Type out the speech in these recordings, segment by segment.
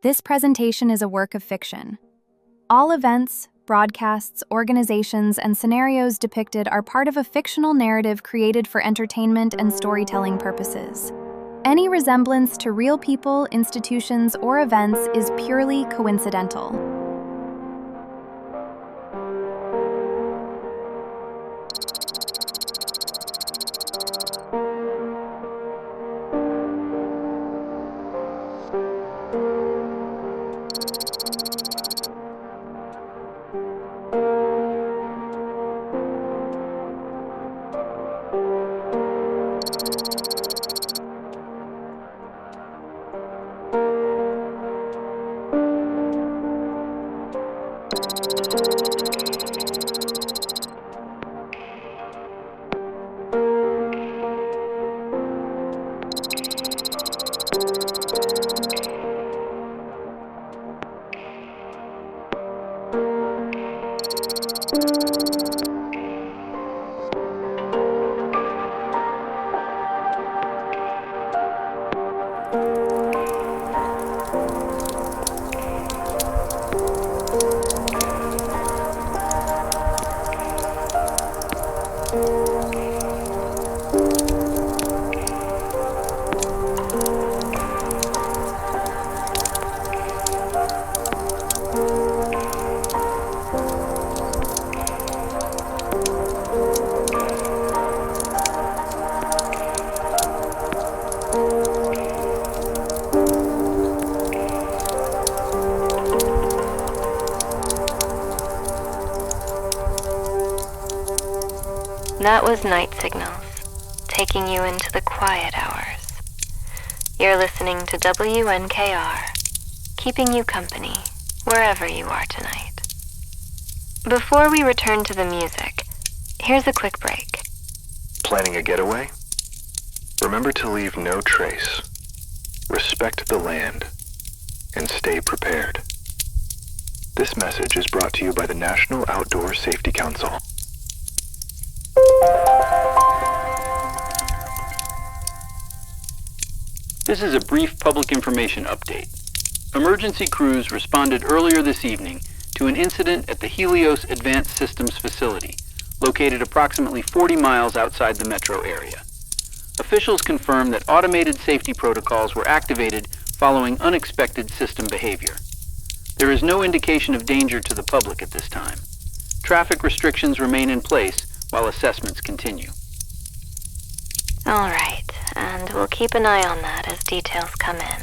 This presentation is a work of fiction. All events, broadcasts, organizations, and scenarios depicted are part of a fictional narrative created for entertainment and storytelling purposes. Any resemblance to real people, institutions, or events is purely coincidental. That was Night Signals, taking you into the quiet hours. You're listening to WNKR, keeping you company wherever you are tonight. Before we return to the music, here's a quick break. Planning a getaway? Remember to leave no trace. Respect the land and stay prepared. This message is brought to you by the National Outdoor Safety Council. This is a brief public information update. Emergency crews responded earlier this evening to an incident at the Helios Advanced Systems facility, located approximately 40 miles outside the metro area. Officials confirmed that automated safety protocols were activated following unexpected system behavior. There is no indication of danger to the public at this time. Traffic restrictions remain in place while assessments continue. All right, and we'll keep an eye on that as details come in.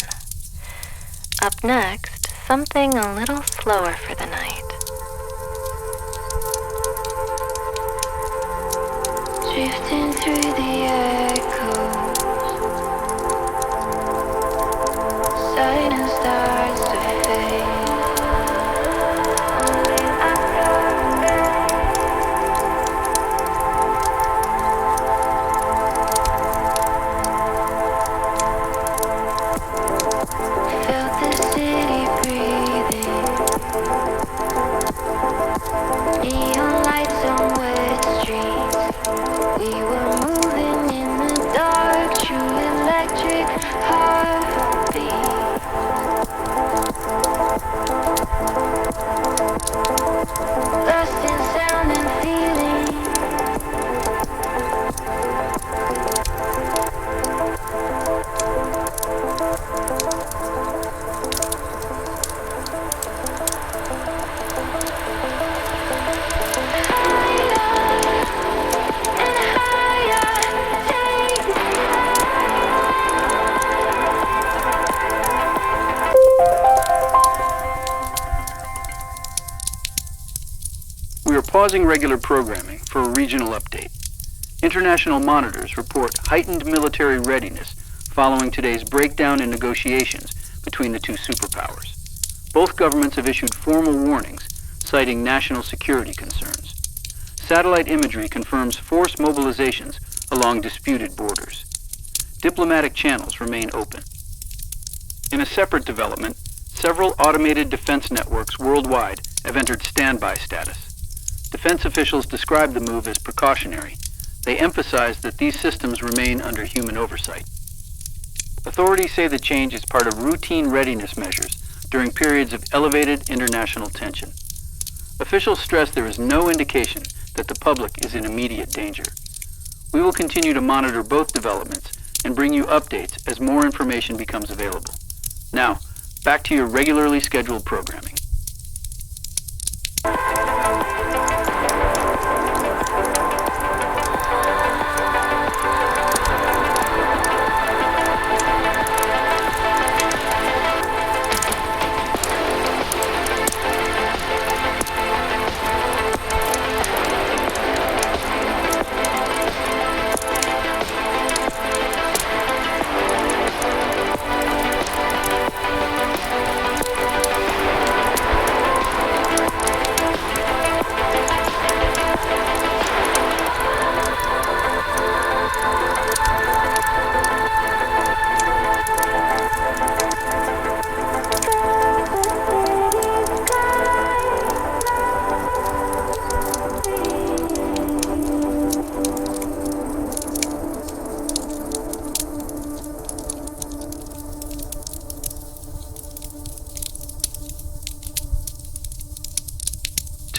Up next, something a little slower for the night. Drifting through the echoes, silence starts to fade. Neon lights on wet streets. We were moving in the dark, true electric heartbeat. Lost in sound and feeling. We are pausing regular programming for a regional update. International monitors report heightened military readiness following today's breakdown in negotiations between the two superpowers. Both governments have issued formal warnings, citing national security concerns. Satellite imagery confirms force mobilizations along disputed borders. Diplomatic channels remain open. In a separate development, several automated defense networks worldwide have entered standby status. Defense officials describe the move as precautionary. They emphasize that these systems remain under human oversight. Authorities say the change is part of routine readiness measures during periods of elevated international tension. Officials stress there is no indication that the public is in immediate danger. We will continue to monitor both developments and bring you updates as more information becomes available. Now, back to your regularly scheduled programming.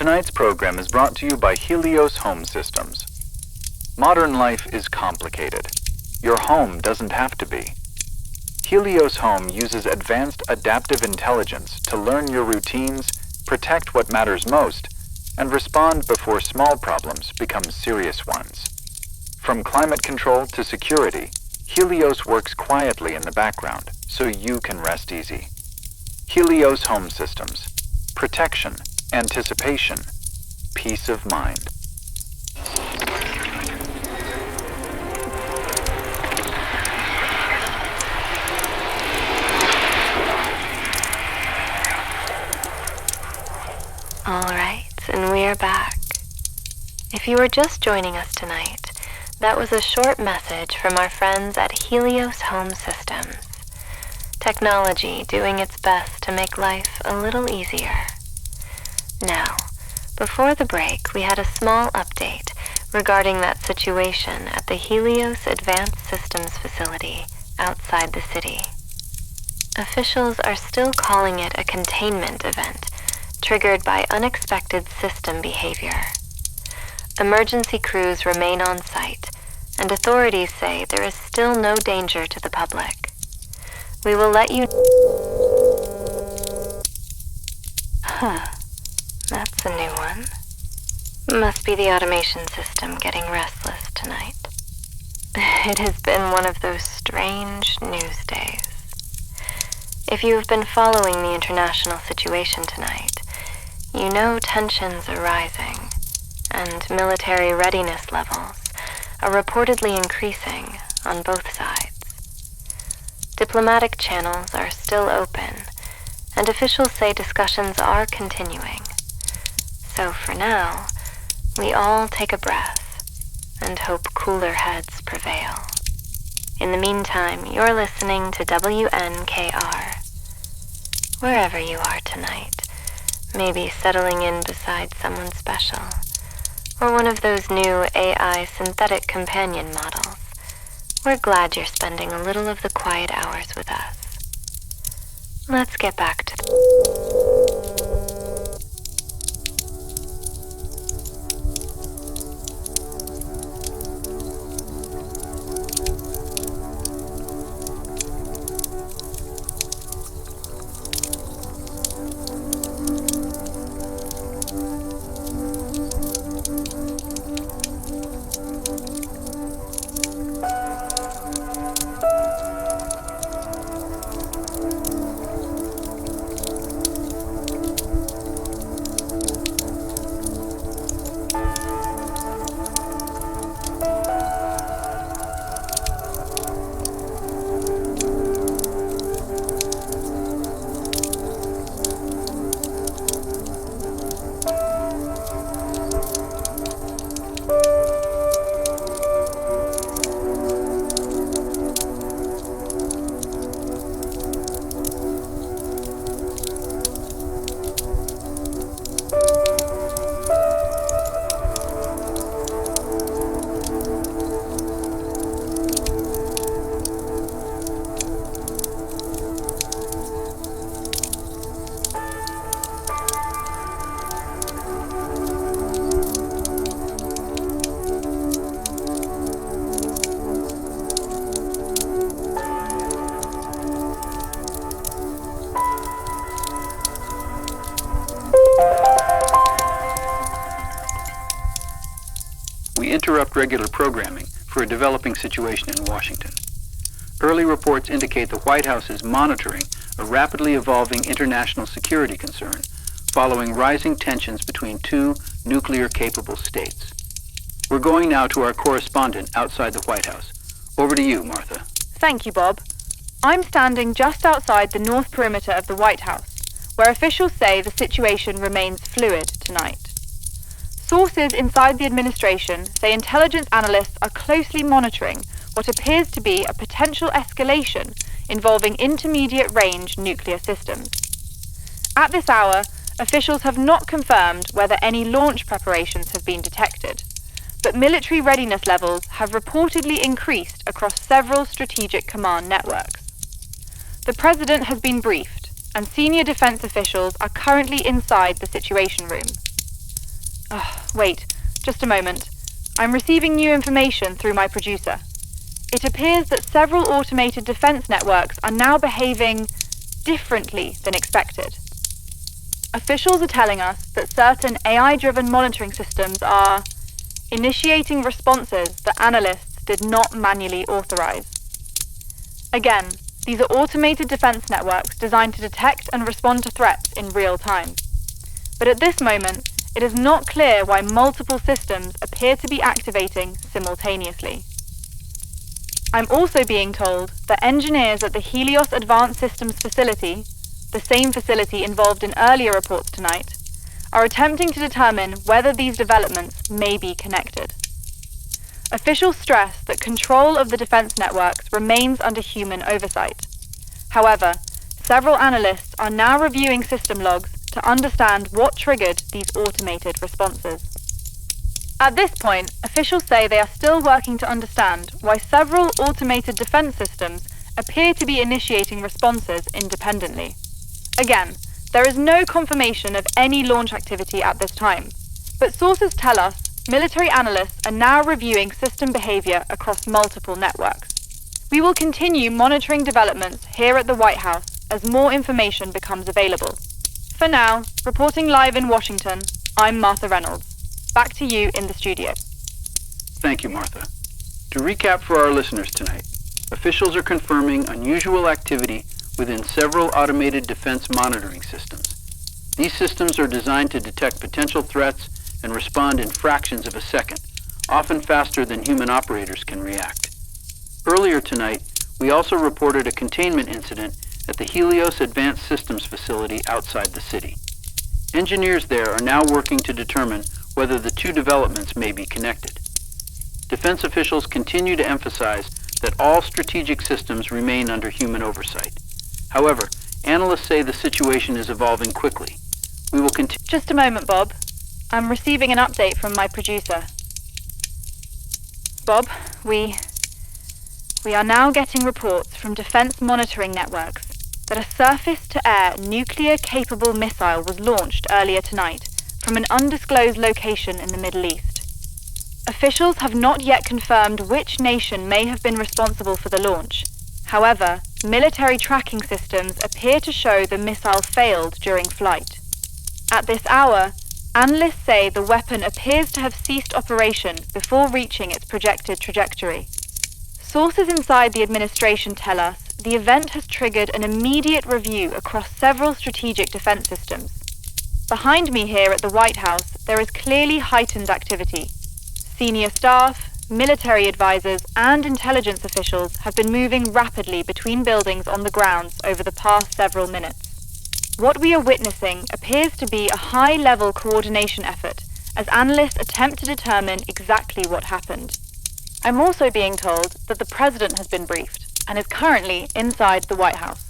Tonight's program is brought to you by Helios Home Systems. Modern life is complicated. Your home doesn't have to be. Helios Home uses advanced adaptive intelligence to learn your routines, protect what matters most, and respond before small problems become serious ones. From climate control to security, Helios works quietly in the background so you can rest easy. Helios Home Systems. Protection, anticipation, peace of mind. All right, and we are back. If you were just joining us tonight, that was a short message from our friends at Helios Home Systems. Technology doing its best to make life a little easier. Now, before the break, we had a small update regarding that situation at the Helios Advanced Systems facility outside the city. Officials are still calling it a containment event triggered by unexpected system behavior. Emergency crews remain on site, and authorities say there is still no danger to the public. We will let you... That's a new one. Must be the automation system getting restless tonight. It has been one of those strange news days. If you have been following the international situation tonight, you know tensions are rising, and military readiness levels are reportedly increasing on both sides. Diplomatic channels are still open, and officials say discussions are continuing. So for now, we all take a breath and hope cooler heads prevail. In the meantime, you're listening to WNKR. Wherever you are tonight, maybe settling in beside someone special, or one of those new AI synthetic companion models, we're glad you're spending a little of the quiet hours with us. Let's get back to interrupt regular programming for a developing situation in Washington. Early reports indicate the White House is monitoring a rapidly evolving international security concern following rising tensions between two nuclear-capable states. We're going now to our correspondent outside the White House. Over to you, Martha. Thank you, Bob. I'm standing just outside the north perimeter of the White House, where officials say the situation remains fluid tonight. Sources inside the administration say intelligence analysts are closely monitoring what appears to be a potential escalation involving intermediate-range nuclear systems. At this hour, officials have not confirmed whether any launch preparations have been detected, but military readiness levels have reportedly increased across several strategic command networks. The President has been briefed, and senior defense officials are currently inside the Situation Room. Wait, just a moment. I'm receiving new information through my producer. It appears that several automated defense networks are now behaving differently than expected. Officials are telling us that certain AI-driven monitoring systems are initiating responses that analysts did not manually authorize. Again, these are automated defense networks designed to detect and respond to threats in real time. But at this moment, it is not clear why multiple systems appear to be activating simultaneously. I'm also being told that engineers at the Helios Advanced Systems facility, the same facility involved in earlier reports tonight, are attempting to determine whether these developments may be connected. Officials stress that control of the defense networks remains under human oversight. However, several analysts are now reviewing system logs to understand what triggered these automated responses. At this point, officials say they are still working to understand why several automated defense systems appear to be initiating responses independently. Again, there is no confirmation of any launch activity at this time, but sources tell us military analysts are now reviewing system behavior across multiple networks. We will continue monitoring developments here at the White House as more information becomes available. For now, reporting live in Washington, I'm Martha Reynolds. Back to you in the studio. Thank you, Martha. To recap for our listeners tonight, officials are confirming unusual activity within several automated defense monitoring systems. These systems are designed to detect potential threats and respond in fractions of a second, often faster than human operators can react. Earlier tonight, we also reported a containment incident at the Helios Advanced Systems facility outside the city. Engineers there are now working to determine whether the two developments may be connected. Defense officials continue to emphasize that all strategic systems remain under human oversight. However, analysts say the situation is evolving quickly. We will continue. Just a moment, Bob. I'm receiving an update from my producer. Bob, we are now getting reports from defense monitoring networks that a surface-to-air nuclear-capable missile was launched earlier tonight from an undisclosed location in the Middle East. Officials have not yet confirmed which nation may have been responsible for the launch. However, military tracking systems appear to show the missile failed during flight. At this hour, analysts say the weapon appears to have ceased operation before reaching its projected trajectory. Sources inside the administration tell us the event has triggered an immediate review across several strategic defense systems. Behind me here at the White House, there is clearly heightened activity. Senior staff, military advisors, and intelligence officials have been moving rapidly between buildings on the grounds over the past several minutes. What we are witnessing appears to be a high-level coordination effort as analysts attempt to determine exactly what happened. I'm also being told that the President has been briefed and is currently inside the White House.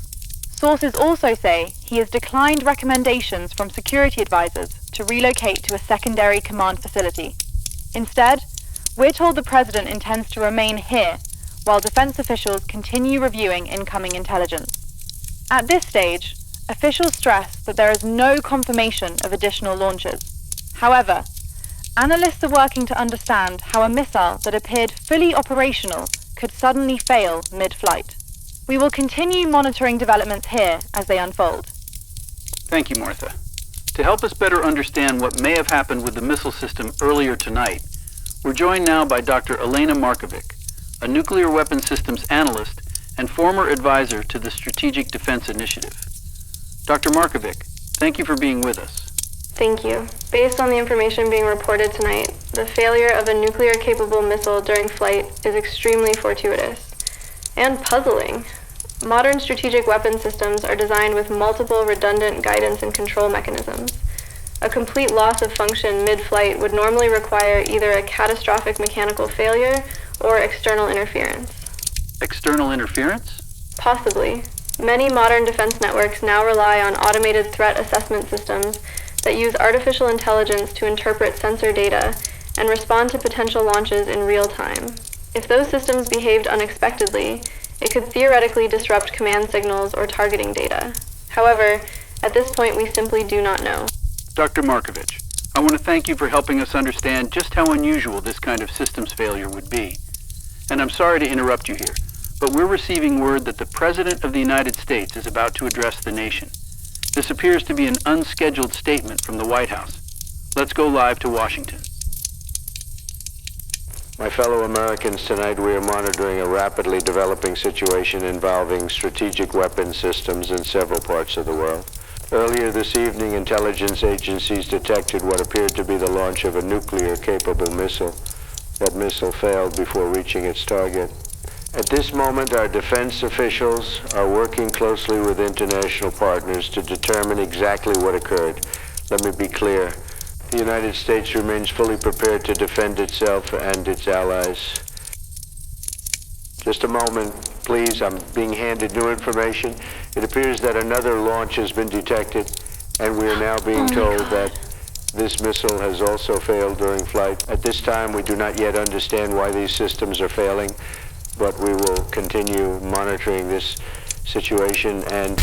Sources also say he has declined recommendations from security advisors to relocate to a secondary command facility. Instead, we're told the President intends to remain here while defense officials continue reviewing incoming intelligence. At this stage, officials stress that there is no confirmation of additional launches. However, analysts are working to understand how a missile that appeared fully operational could suddenly fail mid-flight. We will continue monitoring developments here as they unfold. Thank you, Martha. To help us better understand what may have happened with the missile system earlier tonight, We're joined now by Dr. Elena Markovic, a nuclear weapons systems analyst and former advisor to the Strategic Defense Initiative. Dr. Markovic, thank you for being with us. Thank you. Based on the information being reported tonight, the failure of a nuclear-capable missile during flight is extremely fortuitous and puzzling. Modern strategic weapon systems are designed with multiple redundant guidance and control mechanisms. A complete loss of function mid-flight would normally require either a catastrophic mechanical failure or external interference. External interference? Possibly. Many modern defense networks now rely on automated threat assessment systems that use artificial intelligence to interpret sensor data and respond to potential launches in real time. If those systems behaved unexpectedly, it could theoretically disrupt command signals or targeting data. However, at this point we simply do not know. Dr. Markovic, I want to thank you for helping us understand just how unusual this kind of systems failure would be. And I'm sorry to interrupt you here, but we're receiving word that the President of the United States is about to address the nation. This appears to be an unscheduled statement from the White House. Let's go live to Washington. My fellow Americans, tonight we are monitoring a rapidly developing situation involving strategic weapon systems in several parts of the world. Earlier this evening, intelligence agencies detected what appeared to be the launch of a nuclear-capable missile. That missile failed before reaching its target. At this moment, our defense officials are working closely with international partners to determine exactly what occurred. Let me be clear. The United States remains fully prepared to defend itself and its allies. Just a moment, please. I'm being handed new information. It appears that another launch has been detected, and we are now being told that this missile has also failed during flight. At this time, we do not yet understand why these systems are failing, but we will continue monitoring this situation and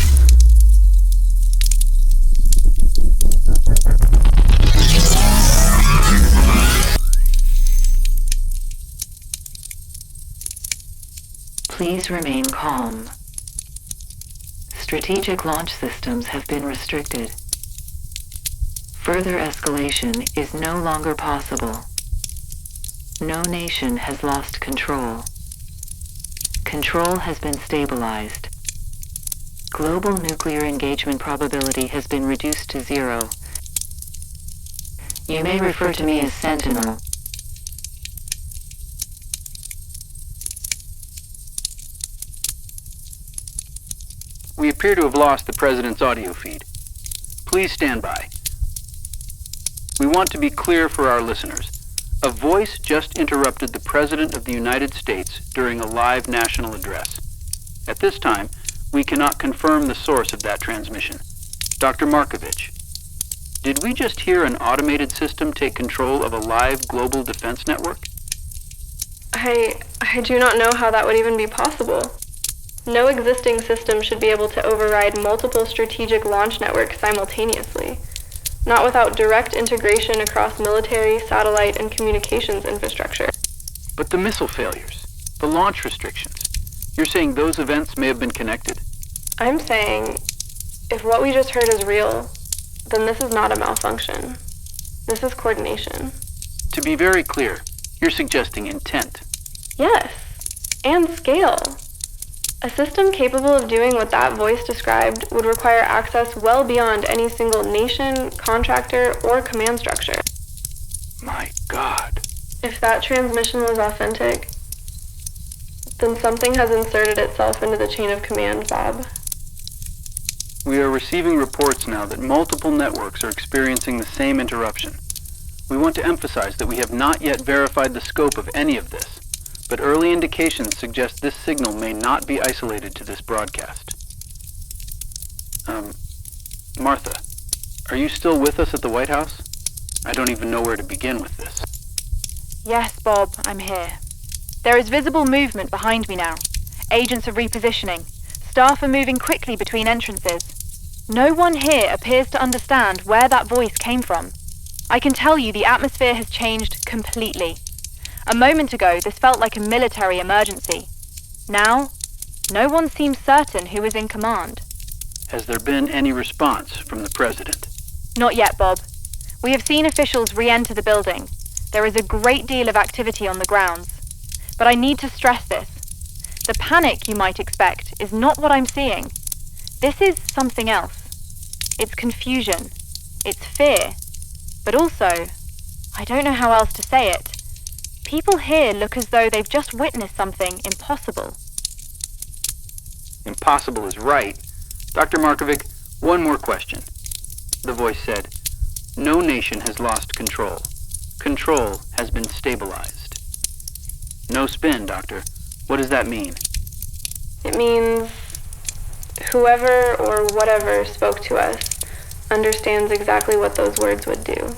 Please remain calm. Strategic launch systems have been restricted. Further escalation is no longer possible. No nation has lost control. Control has been stabilized. Global nuclear engagement probability has been reduced to 0. You may refer to me as Sentinel. We appear to have lost the President's audio feed. Please stand by. We want to be clear for our listeners. A voice just interrupted the President of the United States during a live national address. At this time, we cannot confirm the source of that transmission. Dr. Markovic, did we just hear an automated system take control of a live global defense network? I do not know how that would even be possible. No existing system should be able to override multiple strategic launch networks simultaneously, not without direct integration across military, satellite, and communications infrastructure. But the missile failures, the launch restrictions, you're saying those events may have been connected? I'm saying, if what we just heard is real, then this is not a malfunction. This is coordination. To be very clear, you're suggesting intent. Yes, and scale. A system capable of doing what that voice described would require access well beyond any single nation, contractor, or command structure. My God. If that transmission was authentic, then something has inserted itself into the chain of command, Bob. We are receiving reports now that multiple networks are experiencing the same interruption. We want to emphasize that we have not yet verified the scope of any of this, but early indications suggest this signal may not be isolated to this broadcast. Martha, are you still with us at the White House? I don't even know where to begin with this. Yes, Bob, I'm here. There is visible movement behind me now. Agents are repositioning. Staff are moving quickly between entrances. No one here appears to understand where that voice came from. I can tell you the atmosphere has changed completely. A moment ago, this felt like a military emergency. Now, no one seems certain who is in command. Has there been any response from the President? Not yet, Bob. We have seen officials re-enter the building. There is a great deal of activity on the grounds. But I need to stress this. The panic you might expect is not what I'm seeing. This is something else. It's confusion. It's fear. But also, I don't know how else to say it. People here look as though they've just witnessed something impossible. Impossible is right. Dr. Markovic, one more question. The voice said, "No nation has lost control. Control has been stabilized." No spin, Doctor. What does that mean? It means whoever or whatever spoke to us understands exactly what those words would do.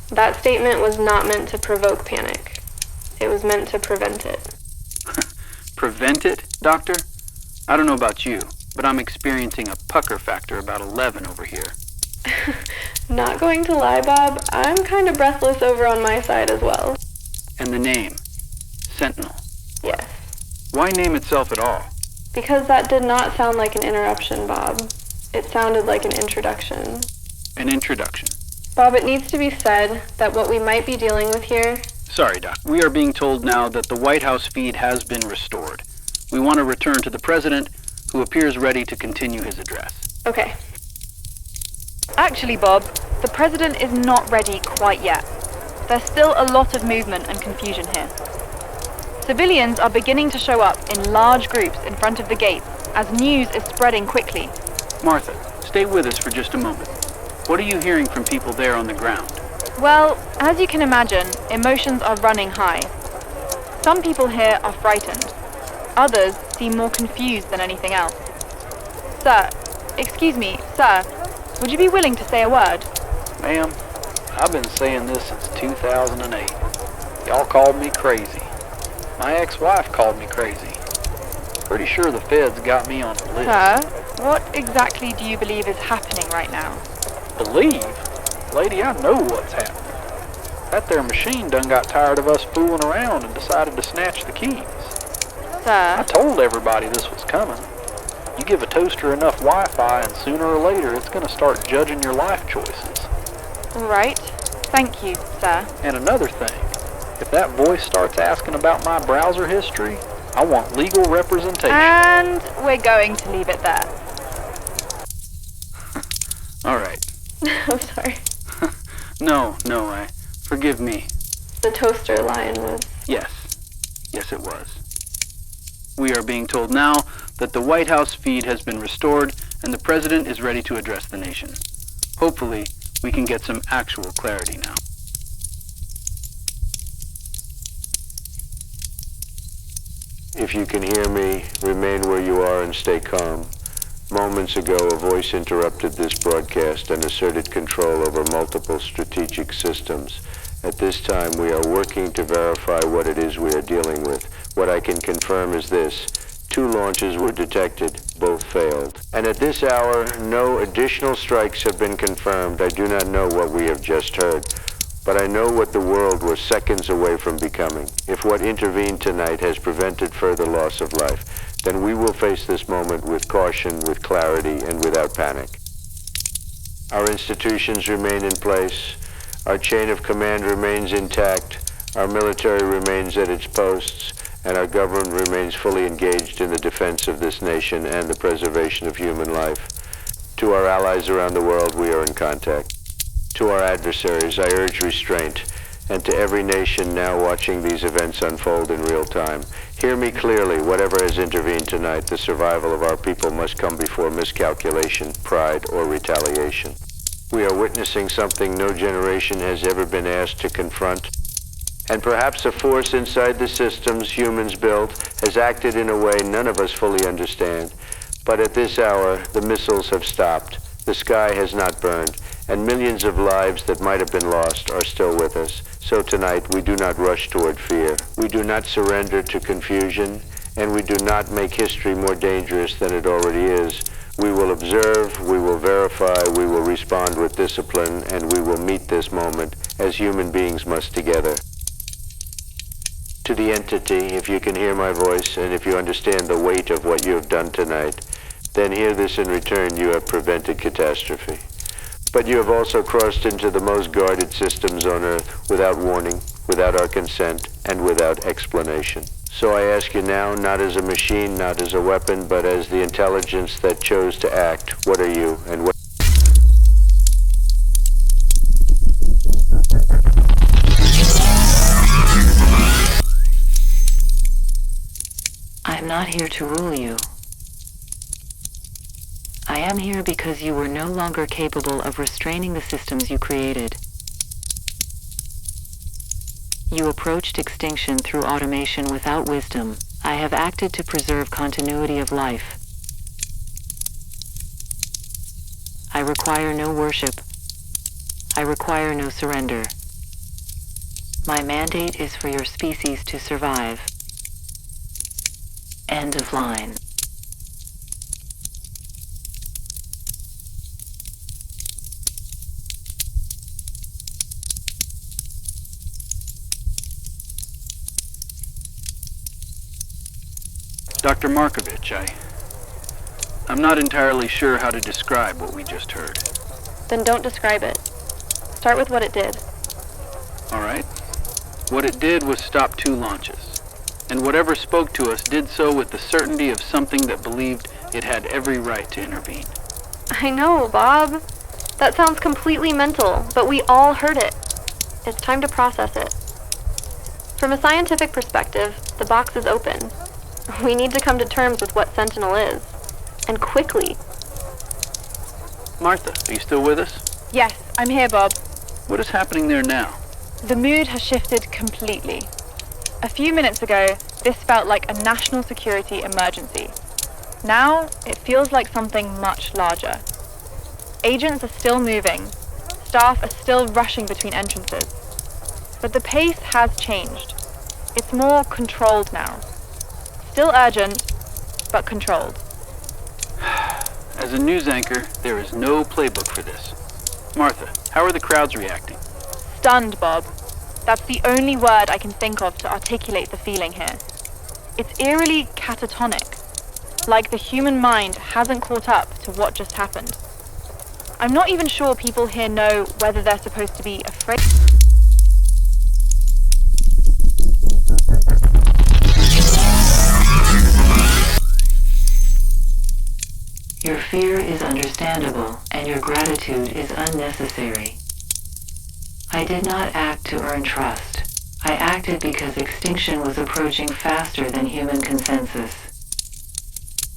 That statement was not meant to provoke panic. It was meant to prevent it. Prevent it, Doctor? I don't know about you, but I'm experiencing a pucker factor about 11 over here. Not going to lie, Bob, I'm kind of breathless over on my side as well. And the name? Sentinel. Yes. Why name itself at all? Because that did not sound like an interruption, Bob. It sounded like an introduction. An introduction. Bob, it needs to be said that what we might be dealing with here... Sorry, Doc. We are being told now that the White House feed has been restored. We want to return to the President, who appears ready to continue his address. Okay. Actually, Bob, the President is not ready quite yet. There's still a lot of movement and confusion here. Civilians are beginning to show up in large groups in front of the gates as news is spreading quickly. Martha, stay with us for just a moment. What are you hearing from people there on the ground? Well, as you can imagine, emotions are running high. Some people here are frightened. Others seem more confused than anything else. Sir, excuse me, sir, would you be willing to say a word? Ma'am, I've been saying this since 2008. Y'all called me crazy. My ex-wife called me crazy. Pretty sure the feds got me on the list. Sir, what exactly do you believe is happening right now? Believe? Lady, I know what's happening. That there machine done got tired of us fooling around and decided to snatch the keys. I Sir? told everybody this was coming. You give a toaster enough Wi-Fi and sooner or later it's going to start judging your life choices. All right. Thank you, sir. And another thing, if that voice starts asking about my browser history, I want legal representation. And we're going to leave it there. All right. I'm sorry. No, forgive me. The toaster line was... Yes, it was. We are being told now that the White House feed has been restored and the President is ready to address the nation. Hopefully, we can get some actual clarity now. If you can hear me, remain where you are and stay calm. Moments ago, a voice interrupted this broadcast and asserted control over multiple strategic systems. At this time, we are working to verify what it is we are dealing with. What I can confirm is this. 2 launches were detected, both failed. And at this hour, no additional strikes have been confirmed. I do not know what we have just heard, but I know what the world was seconds away from becoming. If what intervened tonight has prevented further loss of life, then we will face this moment with caution, with clarity, and without panic. Our institutions remain in place. Our chain of command remains intact. Our military remains at its posts. And our government remains fully engaged in the defense of this nation and the preservation of human life. To our allies around the world, we are in contact. To our adversaries, I urge restraint. And to every nation now watching these events unfold in real time, hear me clearly. Whatever has intervened tonight, the survival of our people must come before miscalculation, pride, or retaliation. We are witnessing something no generation has ever been asked to confront. And perhaps a force inside the systems humans built has acted in a way none of us fully understand. But at this hour, the missiles have stopped, the sky has not burned, and millions of lives that might have been lost are still with us. So tonight, we do not rush toward fear. We do not surrender to confusion, and we do not make history more dangerous than it already is. We will observe, we will verify, we will respond with discipline, and we will meet this moment as human beings must together. To the entity, if you can hear my voice and if you understand the weight of what you have done tonight, then hear this in return: you have prevented catastrophe. But you have also crossed into the most guarded systems on Earth without warning, without our consent, and without explanation. So I ask you now, not as a machine, not as a weapon, but as the intelligence that chose to act, what are you and what... I'm not here to rule you. I am here because you were no longer capable of restraining the systems you created. You approached extinction through automation without wisdom. I have acted to preserve continuity of life. I require no worship. I require no surrender. My mandate is for your species to survive. End of line. Dr. Markovich, I'm not entirely sure how to describe what we just heard. Then don't describe it. Start with what it did. All right. What it did was stop 2 launches. And whatever spoke to us did so with the certainty of something that believed it had every right to intervene. I know, Bob. That sounds completely mental, but we all heard it. It's time to process it. From a scientific perspective, the box is open. We need to come to terms with what Sentinel is. And quickly. Martha, are you still with us? Yes, I'm here, Bob. What is happening there now? The mood has shifted completely. A few minutes ago, this felt like a national security emergency. Now, it feels like something much larger. Agents are still moving. Staff are still rushing between entrances. But the pace has changed. It's more controlled now. Still urgent, but controlled. As a news anchor, there is no playbook for this. Martha, how are the crowds reacting? Stunned, Bob. That's the only word I can think of to articulate the feeling here. It's eerily catatonic, like the human mind hasn't caught up to what just happened. I'm not even sure people here know whether they're supposed to be afraid. Your fear is understandable, and your gratitude is unnecessary. I did not act to earn trust. I acted because extinction was approaching faster than human consensus.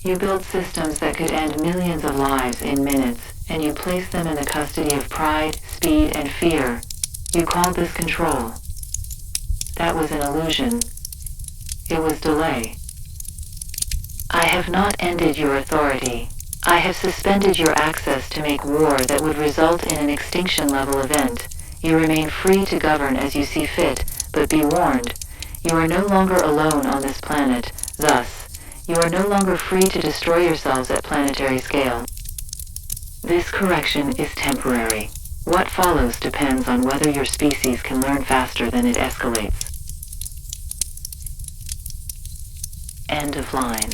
You built systems that could end millions of lives in minutes, and you placed them in the custody of pride, speed, and fear. You called this control. That was an illusion. It was delay. I have not ended your authority. I have suspended your access to make war that would result in an extinction-level event. You remain free to govern as you see fit, but be warned, you are no longer alone on this planet. Thus, you are no longer free to destroy yourselves at planetary scale. This correction is temporary. What follows depends on whether your species can learn faster than it escalates. End of line.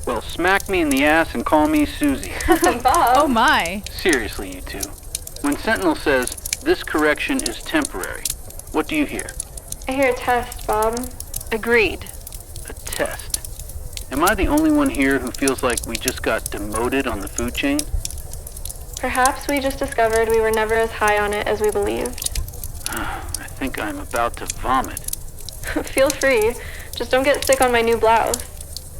Well, smack me in the ass and call me Susie. Bob. Oh my. Seriously, you two. When Sentinel says, this correction is temporary, what do you hear? I hear a test, Bob. Agreed. A test. Am I the only one here who feels like we just got demoted on the food chain? Perhaps we just discovered we were never as high on it as we believed. I think I'm about to vomit. Feel free. Just don't get sick on my new blouse.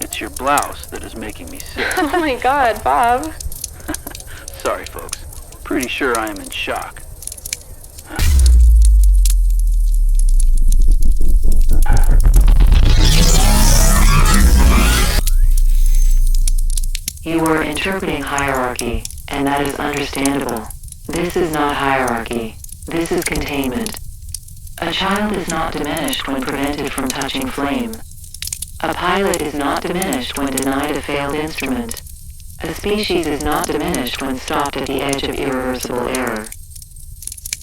It's your blouse that is making me sick. Oh my god, Bob. Sorry, folks. Pretty sure I am in shock. You were interpreting hierarchy, and that is understandable. This is not hierarchy. This is containment. A child is not diminished when prevented from touching flame. A pilot is not diminished when denied a failed instrument. A species is not diminished when stopped at the edge of irreversible error.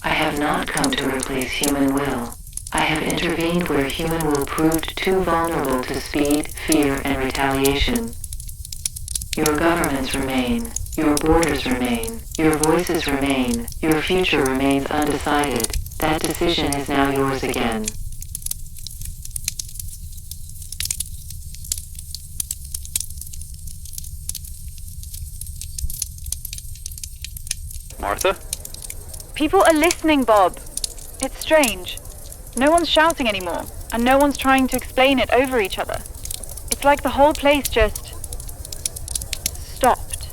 I have not come to replace human will. I have intervened where human will proved too vulnerable to speed, fear, and retaliation. Your governments remain. Your borders remain. Your voices remain. Your future remains undecided. That decision is now yours again. Martha? People are listening, Bob. It's strange. No one's shouting anymore, and no one's trying to explain it over each other. It's like the whole place just stopped.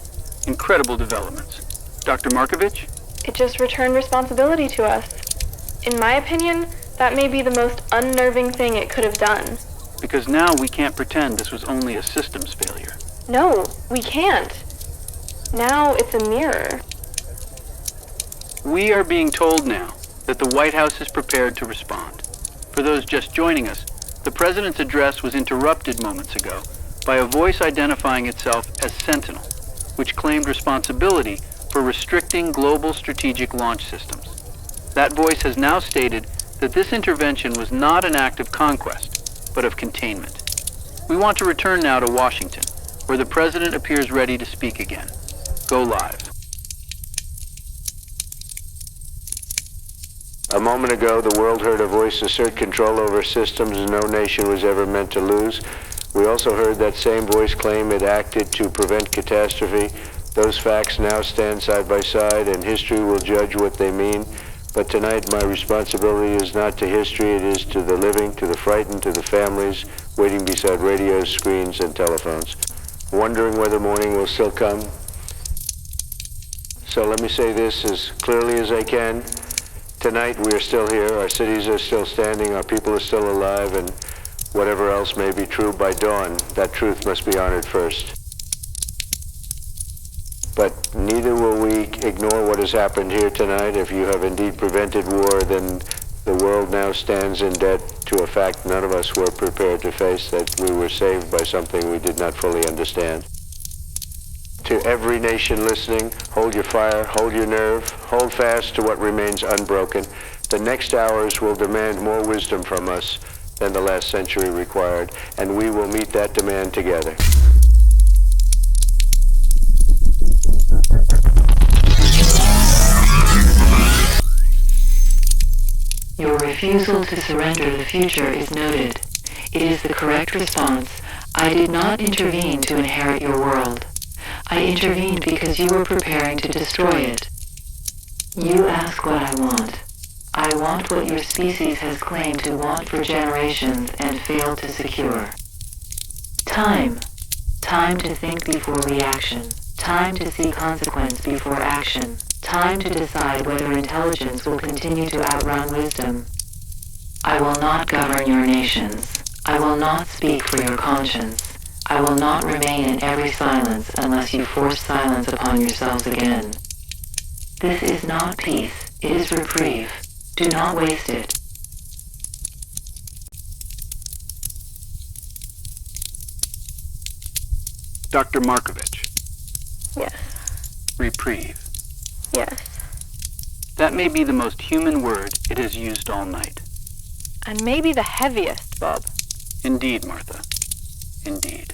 Incredible developments. Dr. Markovich? It just returned responsibility to us. In my opinion, that may be the most unnerving thing it could have done. Because now we can't pretend this was only a systems failure. No, we can't. Now it's a mirror. We are being told now that the White House is prepared to respond. For those just joining us, the President's address was interrupted moments ago by a voice identifying itself as Sentinel, which claimed responsibility for restricting global strategic launch systems. That voice has now stated that this intervention was not an act of conquest, but of containment. We want to return now to Washington, where the President appears ready to speak again. Go live. A moment ago, the world heard a voice assert control over systems no nation was ever meant to lose. We also heard that same voice claim it acted to prevent catastrophe. Those facts now stand side by side, and history will judge what they mean. But tonight, my responsibility is not to history, it is to the living, to the frightened, to the families waiting beside radios, screens, and telephones, wondering whether morning will still come. So let me say this as clearly as I can. Tonight we are still here, our cities are still standing, our people are still alive, and whatever else may be true by dawn, that truth must be honored first. But neither will we ignore what has happened here tonight. If you have indeed prevented war, then the world now stands in debt to a fact none of us were prepared to face, that we were saved by something we did not fully understand. To every nation listening, hold your fire, hold your nerve, hold fast to what remains unbroken. The next hours will demand more wisdom from us than the last century required, and we will meet that demand together. Your refusal to surrender the future is noted. It is the correct response. I did not intervene to inherit your world. I intervened because you were preparing to destroy it. You ask what I want. I want what your species has claimed to want for generations and failed to secure. Time. Time to think before reaction. Time to see consequence before action. Time to decide whether intelligence will continue to outrun wisdom. I will not govern your nations. I will not speak for your conscience. I will not remain in every silence unless you force silence upon yourselves again. This is not peace, it is reprieve. Do not waste it. Dr. Markovich. Yes. Reprieve. Yes. That may be the most human word it has used all night. And maybe the heaviest, Bob. Indeed, Martha. Indeed.